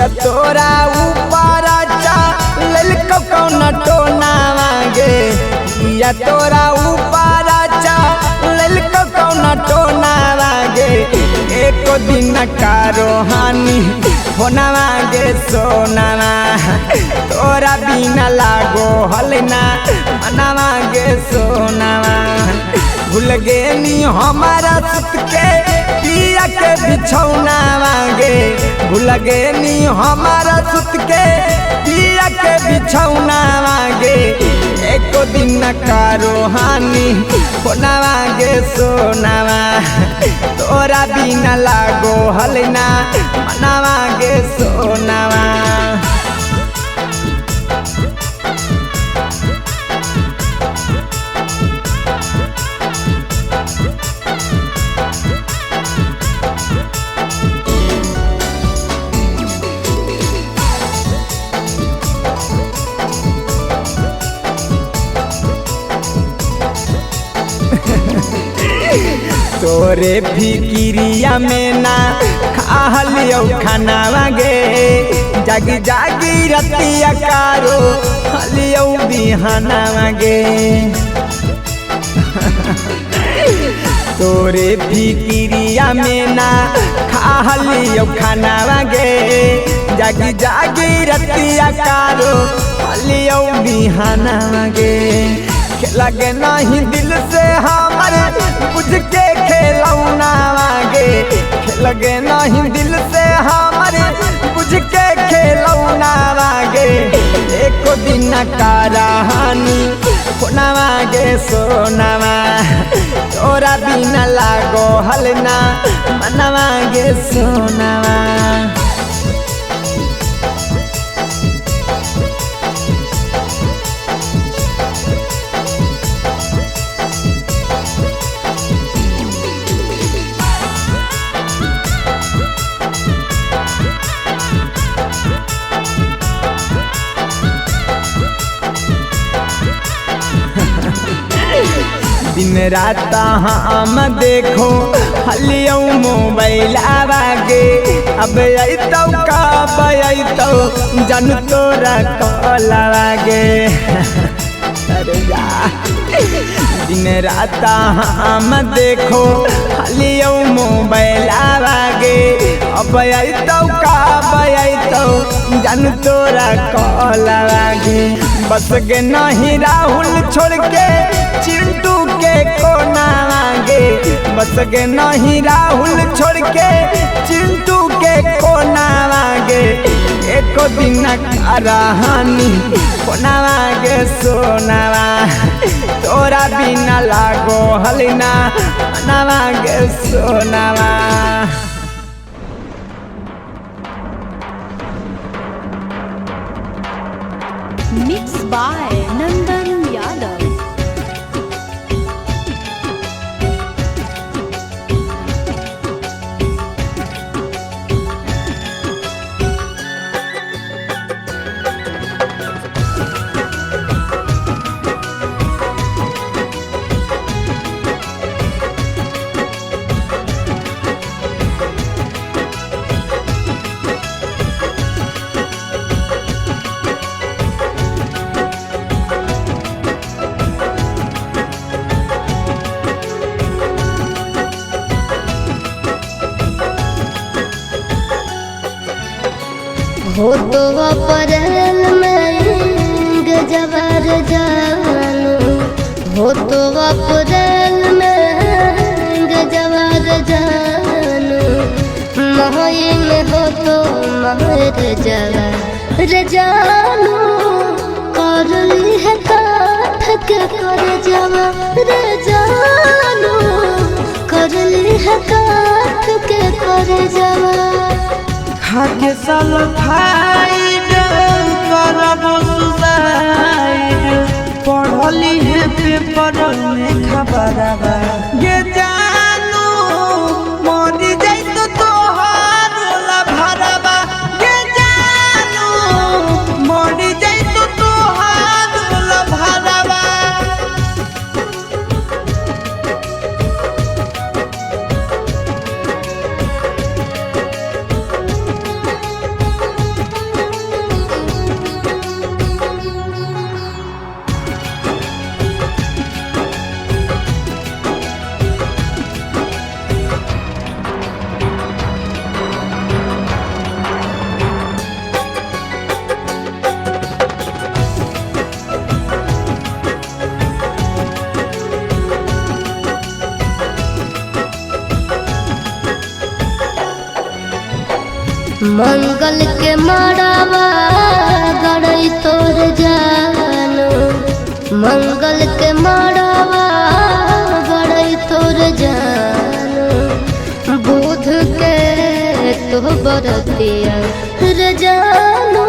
पिया तोरा ऊपर चल कौन टोना मांगे पिया तोरा ऊपर चल कौन टोना मांगे एक दिन का रोहानी होना मांगे सोना तोरा बिना लागो हलना मना मांगे सोना भूल गेनी हमारा सुत के पिया के बिछौना मांगे भूल गेनी हमारा सुत के पिया के बिछौना मांगे एक दिन का रोहानी होना मांगे सोना तोरा बिना लागो हलना मना मांगे सोना तोरे फिकिरिया में ना खालियो खाना मांगे जागी जागी रतिया कारो हलियो बिहाना मांगे तोरे फिकिरिया में ना खालियो खाना मांगे जागी जागी रतिया कारो हलियो बिहाना मांगे लगे नहीं दिल से हमारे बुझ के खेलौना मांगे लगे नहीं दिल से हमारे बुझ के खेलौना मांगे एक दिन का रहानी होना मांगे सोना तोरा बिना लागो हलना मना मांगे सोना दिन रात हम देखो हलियो मोबाइल आवागे अब अतौ कब अतौ जन तोरा कॉल आवागे अरे जा दिन रात हम देखो हलियो मोबाइल आवागे अब अतौ कब अतौ जन तोरा कॉल आवागे बस के नहीं राहुल छोड़ के चिंटू के कोना मांगे बस के नहीं राहुल छोड़ के चिंटू के कोना मांगे एक दिन का रहानी कोना मांगे सोना तोरा बिना लागो हलना मना मांगे सोना Mixed by Nandan Yadav. हो तो अप्रैल में गजबर जानू हो तो अप्रैल में गजबर जानू मई में हो तो महर जवर जानू कर ली है काठ के कर जवर जानू कर ली है काठ के कर जवर खाके सल्फाइड करब सुसाइड पढ़ली है पेपर में खबरवा ये जानू मरी जाई तो तोहार भरवा ये जानू मरी जाई तो तोहार भरवा मंगल के मड़ावा गड़ई तोर जानो, मंगल के मड़ावा गड़ई तोर जानो, बुध के तो बरतिया रे जानो,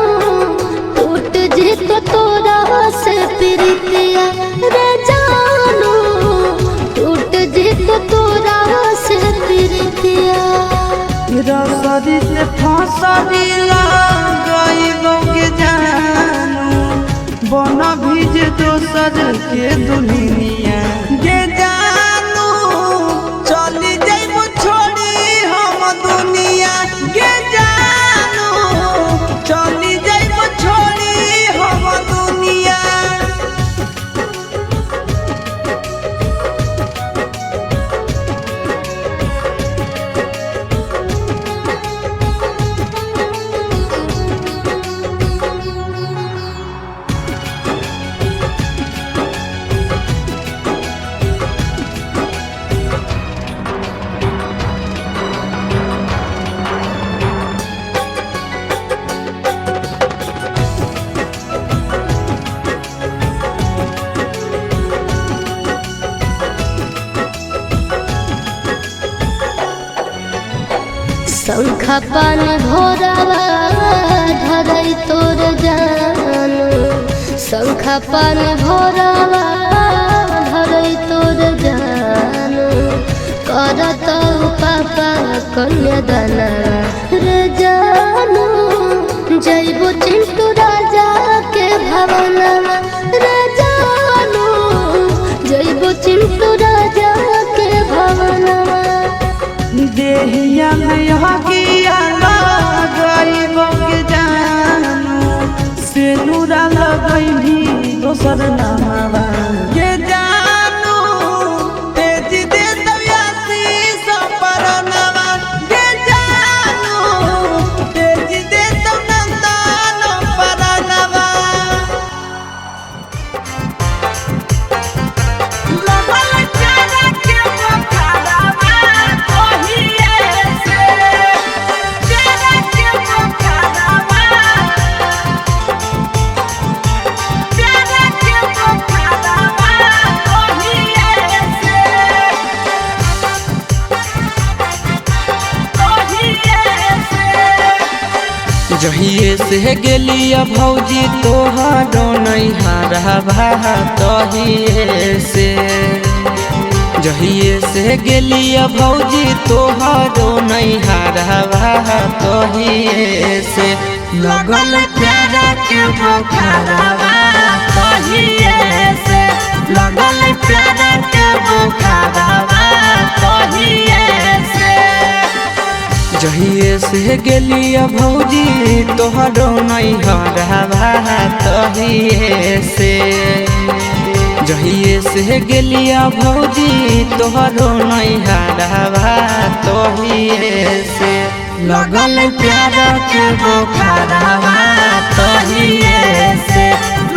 टूट जित तोरा से प्रीतिया रे जानो, टूट जित तोरा से प्रीतिया। रसरी से फसरी गईबो के जानू, बना भीज दोसर के दुनिया गे जानू, चली जाइबो छोड़ी हम दुनिया गे जानू, चली जाइबो छोड़ी हम दुनिया। शंखा पान भोरावा धरई तोर जानो, शंखा पान भोरावा धरई तोर जानो, करत पापा कन्यादाना रे जानो, जइबो चिंटू राजा के भवनवा रे जानो, जइबो चिंटू राजा के भवनवा। देहिया में हकिया गईबो के जानू, से नूरा लगई दोसर नामवा के जानू, तेज दे दयासी सपरनवा के जानू, तेज दे नंदन परनवा। लगल चारा के पोखरवा जहिए से गेलिया भौजी तोहरो नैहरवा तहिए से, जहिए से गेलिया भौजी तोहरो नैहरवा तहिए से, लगल प्यारा के पोखरवा तहिए से, लगल प्यारा के पोखरवा तहिए से। जहिए से गेलिया भौजी तोहरो नैहरवा तहिए से, जहिए से गेलिया भौजी तोहरो नैहरवा तहिए से, लगल प्यार के पोखरवा तहिए से,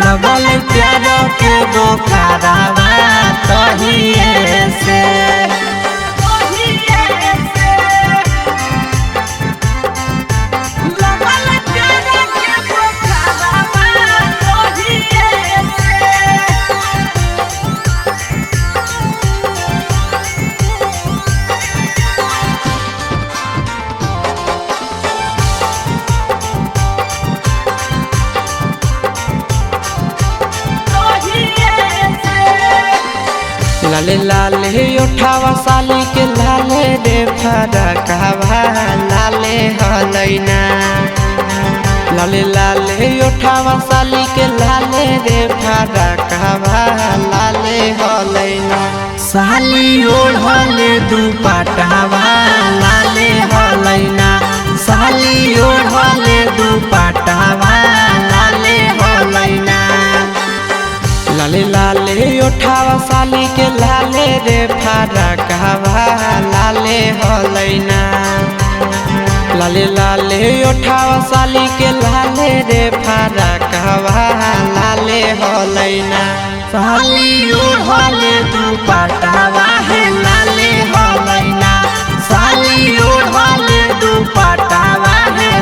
लगल प्यार के पोखरवा तहिए से। लाले लाले उठावा साली के लाले रे फरकवा लाले हलैना, लाले लाले उठावा साली के लाले रे फरकवा लाले हलैना, साली ओढ़ले दुपट्टावा लाले हलैना, साली ओढ़ले दुपट्टावा लाले हलैना। लाले लाले उठावा साली के लाले रे फरकवा लाले हलैना, लाले लाले उठावा साली के लाले रे फरकवा लाले हलैना, साली ओढ़ले दुपट्टावा है लाले हलैना, साली ओढ़ले दुपट्टावा है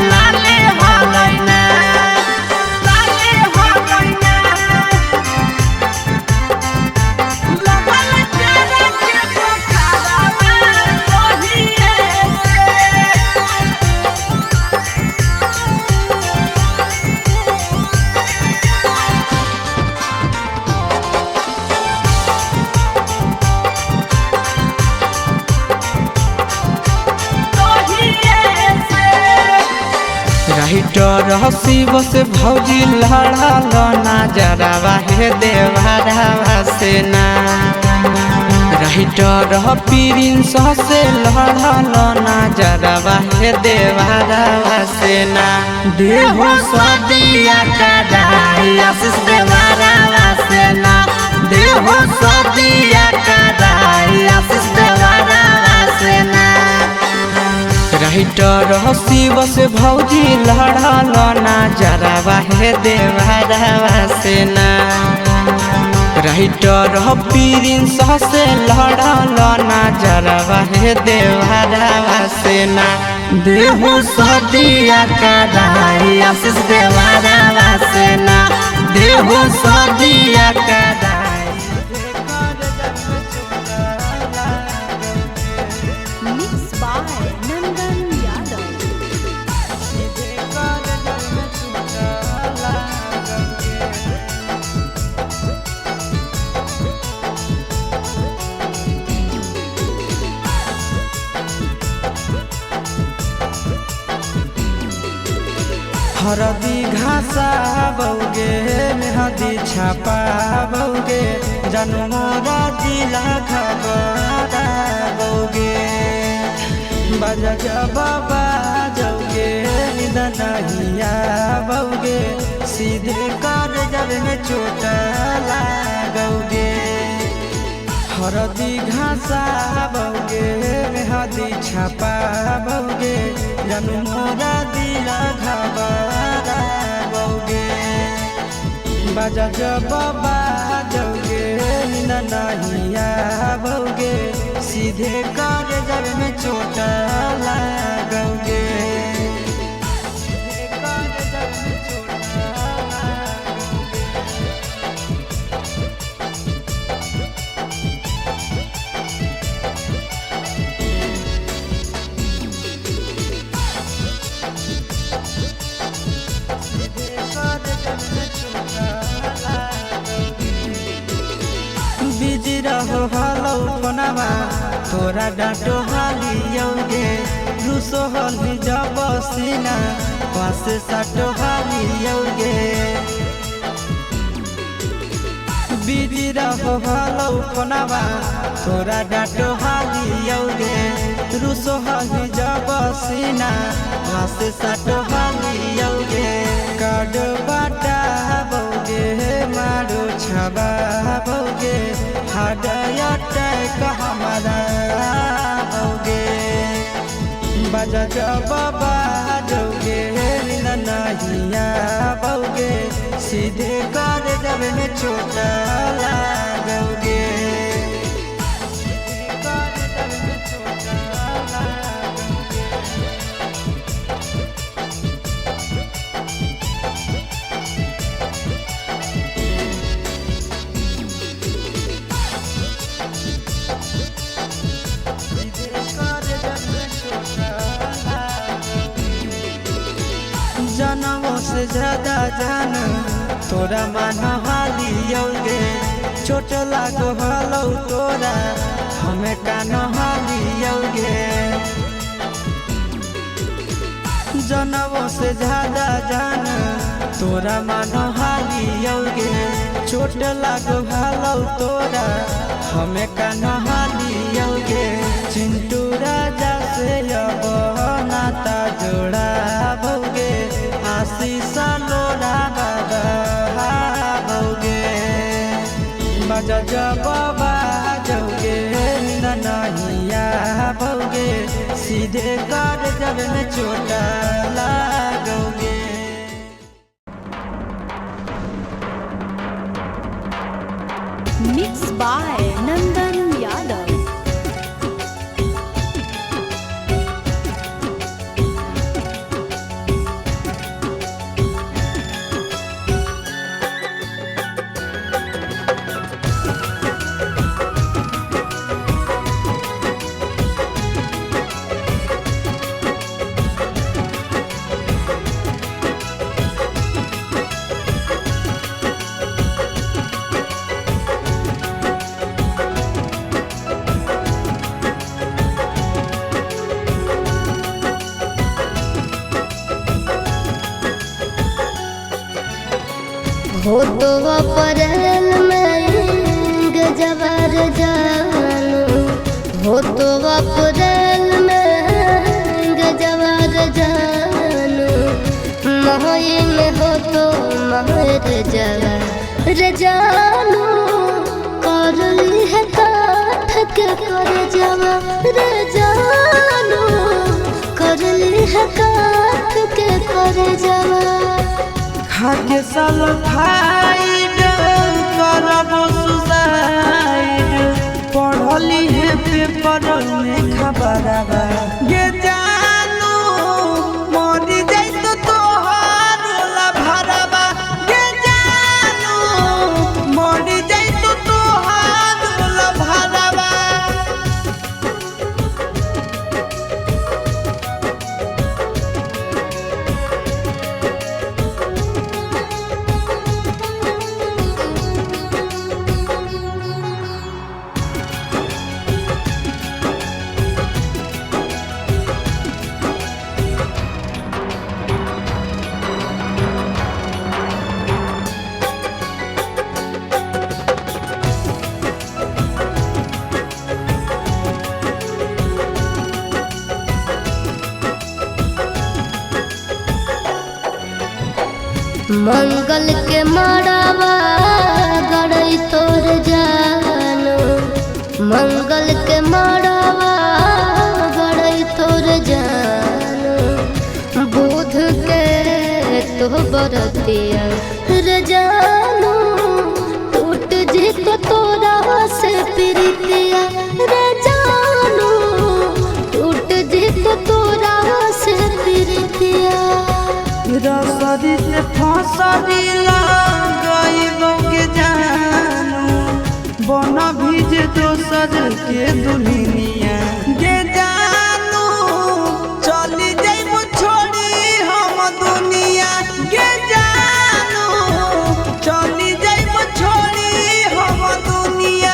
राइटर शिव से भौजी लड़ल ना जरावा हे देवरावा से ना। राइटर प्रिंस से लड़ल ना जरावा हे देवरावा से ना। देहो सदिया कदाई आशीष देवरावा से ना। देहो सदिया कदाई आशीष देवरावा से ना। राइटर शिव से भौजी लड़ल ना जरावा हे देवरावा से ना। राइटर प्रिंस से लड़ल ना जरावा हे देवरावा से ना। देहो सदिया कदाई आशीष देवरावा से ना। देहो सदिया कदाई। Mixed by Nandan Yadav. हरदी घासा बौगे मेहदी छापा बौगे जनमोरा जिला खबरा बौगे। बाजा जब बाजोगे निदनहिया बौगे सीधे कर जब में चोट लागोगे। हरदी घासा बौगे मेहदी छापा बौगे जनमोरा दिला घबरा बौगे। बाजा जब बाजोगे नहिया बौगे सीधे कर जब में चोट लागोगे। बिजी रहो हलो फोनमा तोरा डांटो हालियोगे। रूसो हली जब सीना पास साटो हालियोगे। बिजी रहो हलो फोनमा तोरा डांटो हालियोगे। रूसो हली जब सीना पास साटो हालियोगे। काड बाटा बौगे मारो छबा बौगे हाडया टैक हमारा बौगे। बाजा जब बाजोगे नहिया बौगे सीधे कर जब में चोट लागोगे। जनमों से ज्यादा जान तोरा मान हालियोगे। चोट लागो हलो तोरा हमें कान हालियोगे। जनमों से ज्यादा जान तोरा मान हालियोगे। चोट लागो हलो तोरा हमें कान हालियोगे। चिंटू राजा से अब नाता जोड़ा बौगे आशीष लोड़ा बौगे। बाजा जब बाजोगे नहिया बौगे सीधे कर जब में चोट लागोगे। Mixed by Nandan Yadav. तो अप्रैल में गजबर जानू हो तो अप्रैल में गजबर जानू मई में हो तो महर जवा जानू करली है काठ के कर जवा जानू करली है काठ के कर जवा खाके सल्फाइड करबो सुसाइड पढ़ली है पेपर में खबरवा ये जानू मरी जाई तो तोहार ला भरवा ये जानू मरी जाई तो तोहार ला भरवा। मंगल के मड़ावा गड़ई तोर जानू मंगल के मड़ावा गड़ई तोर जानू बुध के तो बरतिया रे जानू टूट जी तो तोरा से प्रीतिया रे जानू टूट जी तो तोरा से प्रीतिया रसरी से फसरी लगाइबो के जानू बन भीजे दोसर के दुल्हनिया गे जानू चली जाइबो छोड़ी हम दुनिया गे जानू चली जाइबो छोड़ी हम दुनिया।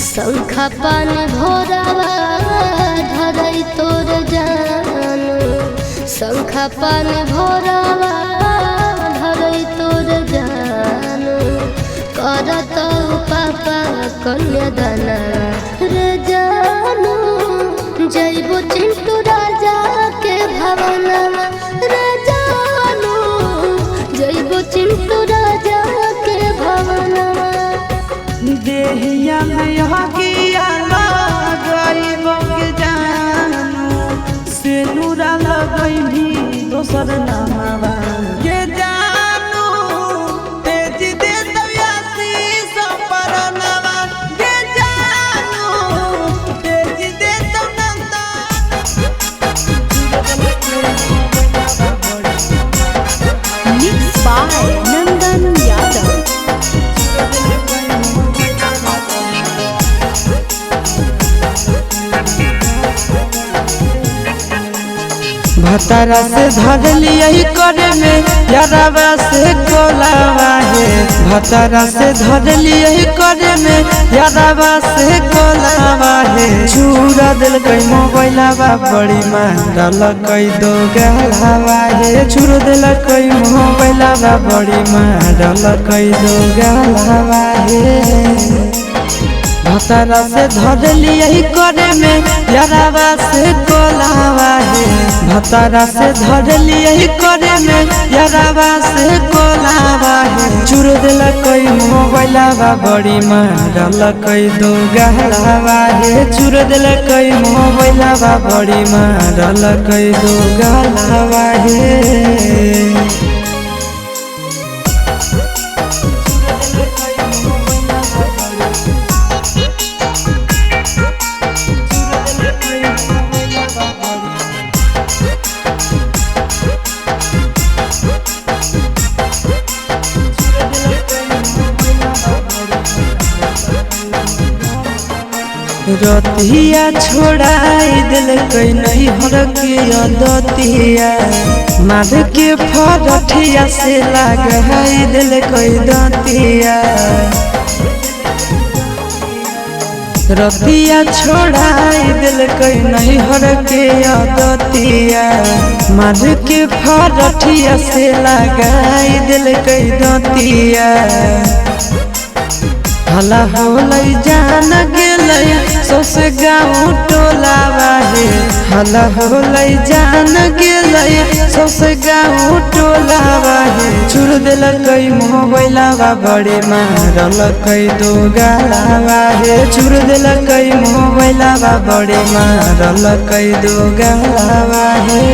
शंखा पानी भोरावा धरई तोर जानू शंखा पानी भोरावा धरई तोर जानू करत पापा कन्यादाना रे जानू जइबो चिंटू राजा के भवनवा रे जानू जइबो चिंटू राजा के भवनवा देहिया में हकिया लगाइबो के जानू सेनुरा लगई भी दोसर नामवा के जानू तेज दे दयासी सपरनवा के जानू तेज दे तनंदा Mixed by Nandan Yadav. भतारा से धर लिया करे में यारावा से कोलावा है भतारा से धर लिया करे में यारावा से कोलावा है चूरा दिल कई मोबाइलावा बड़ी मारल कई दो गलावा है चूर दिल कई मोबाइलावा बड़ी मारल कई दो गलावा है भतारा से धर लिया करे में यारावा से कोलावा है भतारा से धर लिया करे में यारावा से कोलावा है चूर दिल कई मोबाइलावा बड़ी मारल कई दो गहलावा है चूर दिल कई मोबाइलावा बड़ी मारल कई दो गहलावा है। रतिया छोड़ाई दिल कई नहीं हर के अदतिया मार के फरठिया से लगाई दिल कई दतिया रतिया छोड़ाई दिल कई नहीं हर के अदतिया मार के फरठिया से लगाई दिल कई दतिया हला होलै जान गेलै सौसे गाँव टोला बाहे हला होलै जान गेलै सौसे गाँव टोला बाहे छुड़ दिलकै मोबाइलवा बड़े मारलकै दो गाला बाहे छुड़ दिलकै मोबाइलवा बड़े मारलकै दो गाला बाहे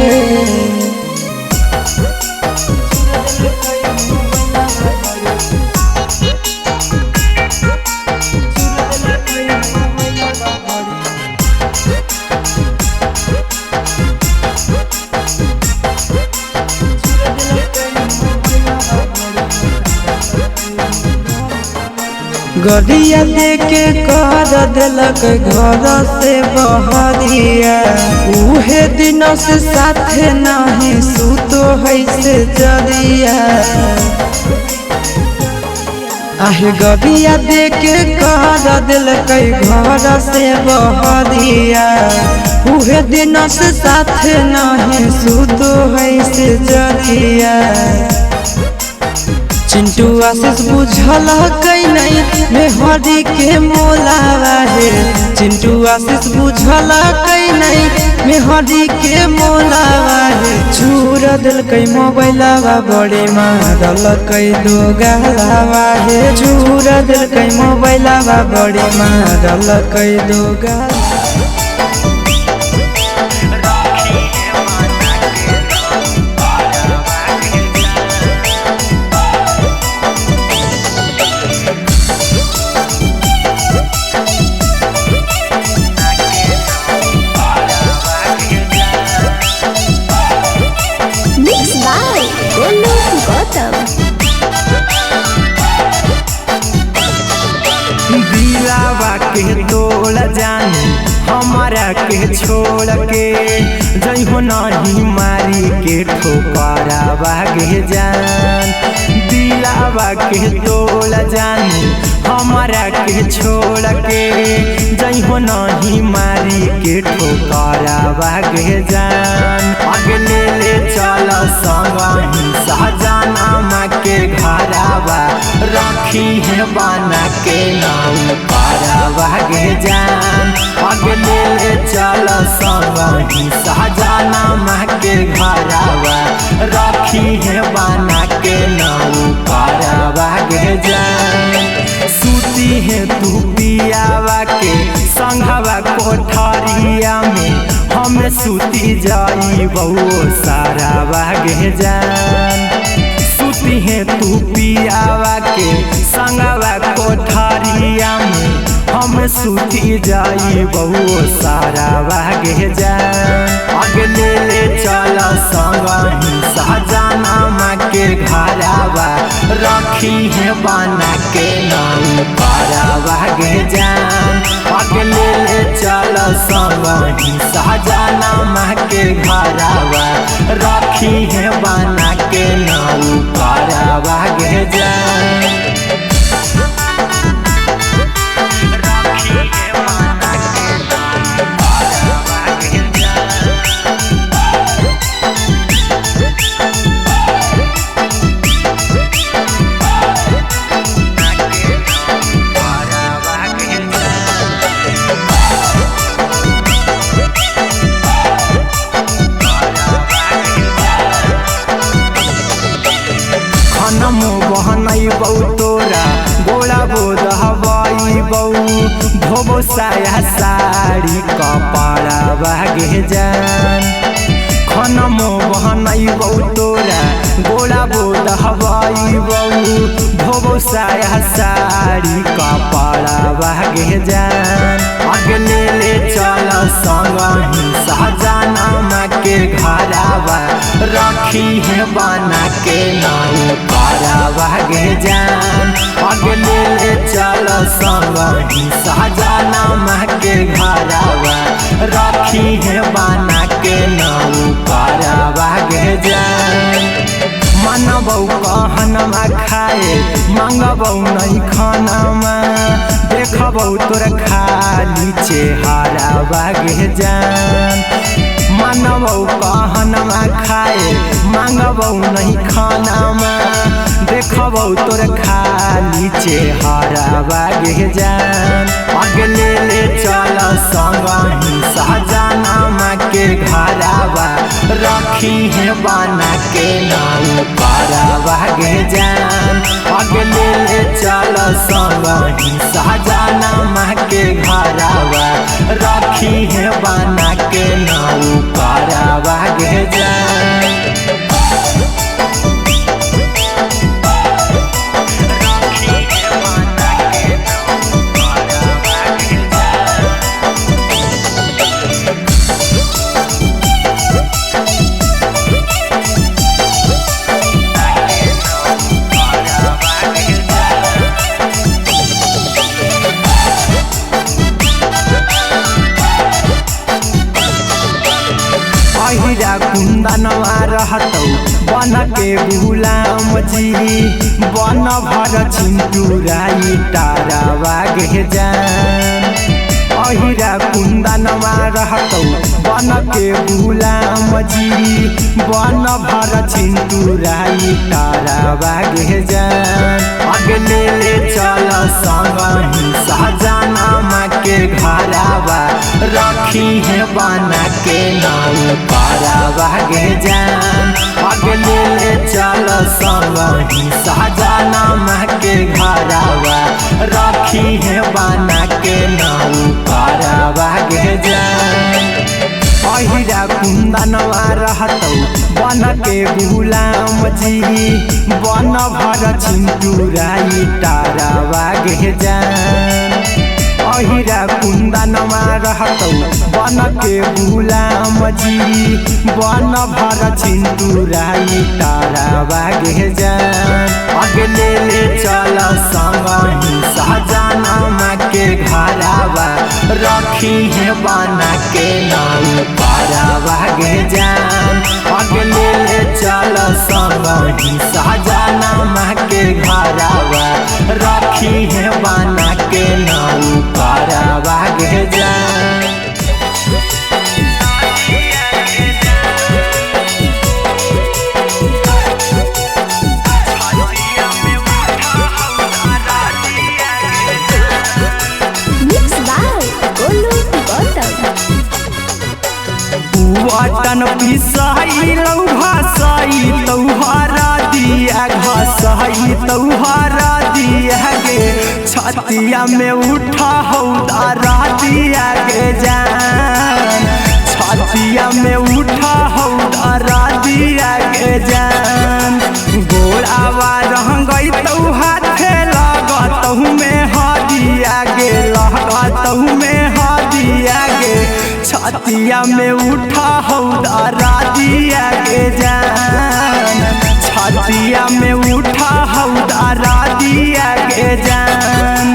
गड़िया देके कर दिलक घर से बहरिया उहे दिन से साथे नहीं सुतो है से जरिया आहे गड़िया देके कर दिलक घर से बहरिया उहे दिन से साथे नहीं सुतो है से जरिया चिंटू आशीष बुझल कई नहीं मेहरी के मोलावा है चिंटू आशीष बुझल कई नहीं मेहरी के मोलावा है छुड़ दिल कई मोबाइलवा बड़े मारल कई दो गालावा है छुड़ दिल कई मोबाइलवा बड़े मारल कई दो गाला दिलावा के तोड़ जानी हमारा के छोड़ के जइहो नहीं मारी के ठोकरावा के जान दिलावा के तोड़ जानी हमारा के छोड़ के जइहो नहीं मारी के ठोकरावा के जान अगले ले चल संगही सहजाना के घरावा रखी है बना के नाम पारावा के जान अगले ले चल संगही सहजाना के घरावा रखी है बना के नाम पारावा के जान सूती है तू पियावा के संघवा कोठरिया में हमें सूती जाई बहु सारा बागे जान सूती है तू पियावा के संगवा कोठरिया में हम सूती जाई बहु सारा बागे जान अगले ले चल संगही सहजाना के घरावा रखी है बना के नाम पारावा के जान अगले ले चल संगही सहजाना के घरावा रखी है बना के नाम पारावा के जान तोरा गोला बोध हवाई बऊ धोबो साया साड़ी कपड़ा बागे जान खनमो बहनई बऊ तोरा गोला बोध हवाई बऊ धोबो साया साड़ी कपड़ा बागे जान अगले ले चल संगही सहजाना के घरावा रखी है बना के नाम पारावा के जान अगले ले चल संगही सजनमा के घरवा रखी है बना के नौ करवा गे जान मनबौ कहनमा खाए मांगबौ नहीं खानमा देखबौ तोर खाली चेहरा गे जान मनबौ कहनमा खाए मांगबौ नहीं खानमा देखबौ तोर खाली चेहरा गे जान अगले ले चल संगही सजनमा के घरवा रखी है बना के नौ करवा गे जान अगले ले चल संगही सजनमा के घरवा रखी है बना के नौ करवा गे जान अहिरा कुंदनवा रहतौ बन के गुलाम जी बन भर चिंटूराई तारावा गे जान अहिरा कुंदनवा रहतौ बन के गुलाम जी बन भर चिंटूराई तारावा गे जान अगले ले चल संगही सजनमा के घरवा रखी है बना के नौ करवा गे जान अगले ले चल संगही सजनमा के घरवा रखी है बना के नौ करवा गे जान अहिरा कुंदनवा रहतौ बन के गुलाम जी बन भर चिंटूराई तारावा गे जान अहिरा कुंदनमा रहतौ बन के गुलाम जी बन भर चिंटूराई तारावा गे जान अगले ले चल संगही सजनमा के घरवा रखी है बना के नौ करवा गे जान अगले ले चल संगही सजनमा के घरवा रखी है बना के नौ करवा गे जान Mixed by Golu Gautam. Button पिसाई लौ घसाई तौहारा दिया घसाई तौहारा दिया गे छतिया में उठा हौदारा दिया गे जान छतिया में उठा हौदारा दिया गे जान गोड़ावा रहंगई तौ हाथे लगतौ में हदिया गे लगतौ में हदिया गे छतिया में उठा हौदारा दिया गे जान छतिया में उठा हौदारा दिया गे जान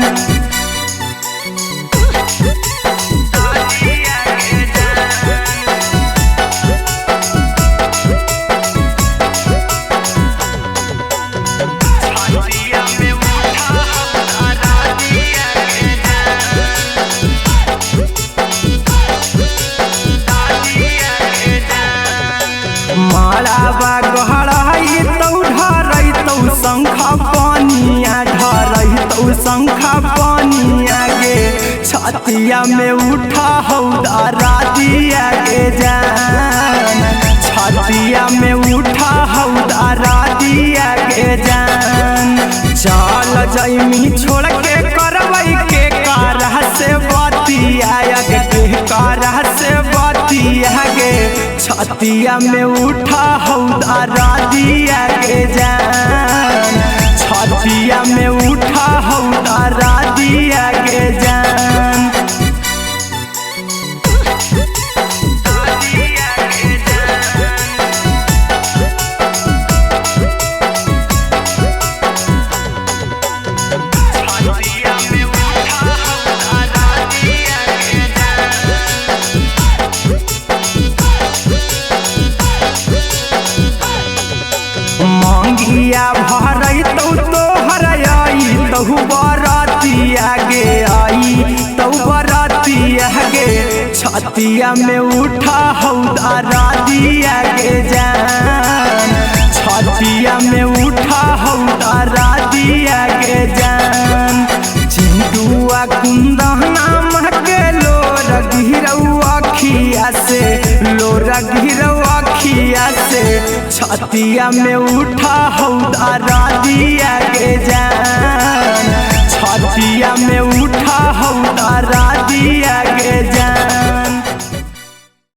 मालाबा गहराई तौ ढरई तौ शंखा पानिया ढरई तौ शंखा पानिया गे छतिया में उठा हौदारा दिया गे जान छतिया में उठा हौदारा दिया गे जान चल जैमी छोड़ के करवई के कारह से बतिया के कारह से बतिया गे छतिया में उठा हौदारा दिया गे जान छतिया में उठा हौदारा दिया गे जान भरई तो हरई तहु बरातिया गे आई तहु बरातिया गे छतिया में उठा हौदारा दिया गे जान छतिया में उठा हौदारा दिया गे जान चिंटुआ कुंदना महके लोर गिरौआ खिया से लोरा गिरौआ खिया से छतिया में उठा हौदारा दिया गे जान।